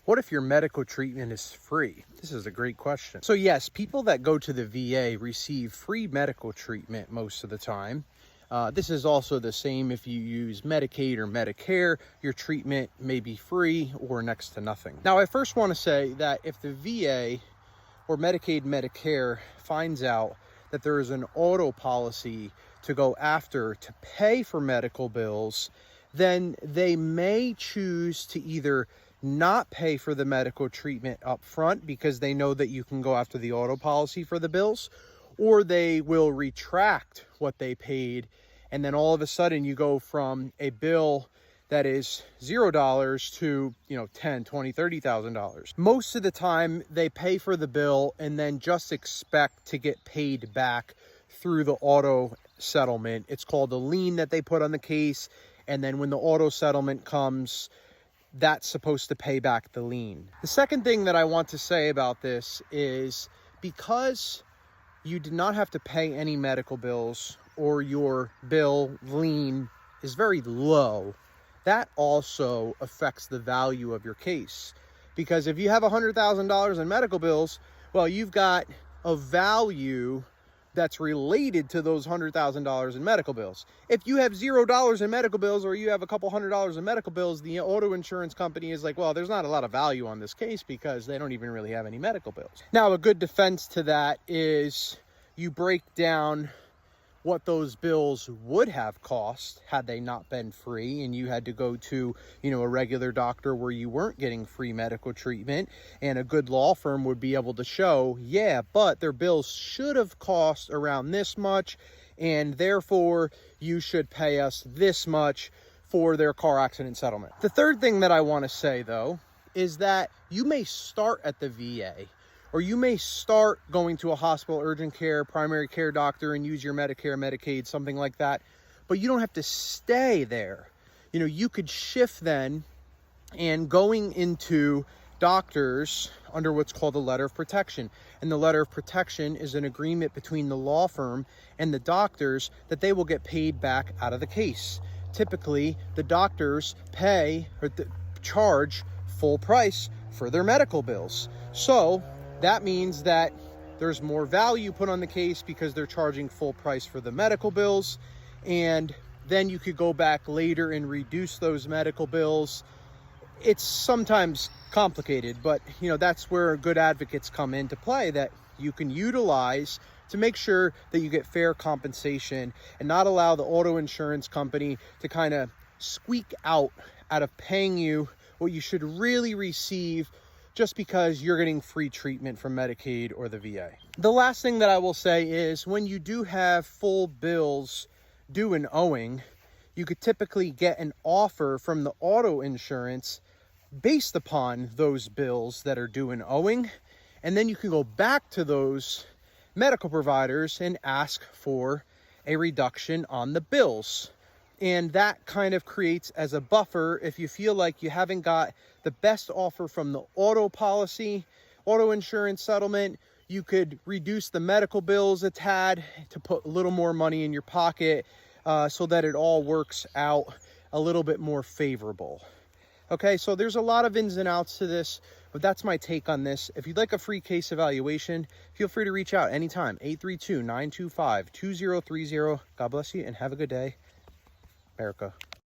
What if your medical treatment is free? This is a great question. So yes, people that go to the VA receive free medical treatment most of the time. This is also the same if you use Medicaid or Medicare. Your treatment may be free or next to nothing. Now, I first want to say that if the VA or Medicaid, Medicare finds out that there is an auto policy to go after to pay for medical bills, then they may choose to either not pay for the medical treatment up front because they know that you can go after the auto policy for the bills, or they will retract what they paid, and then all of a sudden you go from a bill that is $0 to, $10,000, $20,000, $30,000. Most of the time they pay for the bill and then just expect to get paid back through the auto settlement. It's called a lien that they put on the case, and then when the auto settlement comes, that's supposed to pay back the lien. The second thing that I want to say about this is because you did not have to pay any medical bills, or your bill lien is very low, that also affects the value of your case. Because if you have $100,000 in medical bills, well, you've got a value that's related to those $100,000 in medical bills. If you have $0 in medical bills, or you have a couple $100s in medical bills, the auto insurance company is like, well, there's not a lot of value on this case because they don't even really have any medical bills. Now, a good defense to that is you break down what those bills would have cost had they not been free, and you had to go to, a regular doctor where you weren't getting free medical treatment, and a good law firm would be able to show, yeah, but their bills should have cost around this much, and therefore you should pay us this much for their car accident settlement. The third thing that I want to say, though, is that you may start at the VA, or you may start going to a hospital, urgent care, primary care doctor and use your Medicare, Medicaid, something like that. But you don't have to stay there. You could shift then and going into doctors under what's called a letter of protection. And the letter of protection is an agreement between the law firm and the doctors that they will get paid back out of the case. Typically, the doctors pay or charge full price for their medical bills. So that means that there's more value put on the case because they're charging full price for the medical bills. And then you could go back later and reduce those medical bills. It's sometimes complicated, but that's where good advocates come into play that you can utilize to make sure that you get fair compensation and not allow the auto insurance company to kind of squeak out of paying you what you should really receive just because you're getting free treatment from Medicaid or the VA. The last thing that I will say is when you do have full bills due and owing, you could typically get an offer from the auto insurance based upon those bills that are due and owing. And then you can go back to those medical providers and ask for a reduction on the bills. And that kind of creates as a buffer if you feel like you haven't got the best offer from the auto policy, auto insurance settlement, you could reduce the medical bills a tad to put a little more money in your pocket so that it all works out a little bit more favorable. Okay, so there's a lot of ins and outs to this, but that's my take on this. If you'd like a free case evaluation, feel free to reach out anytime, 832-925-2030. God bless you and have a good day. America.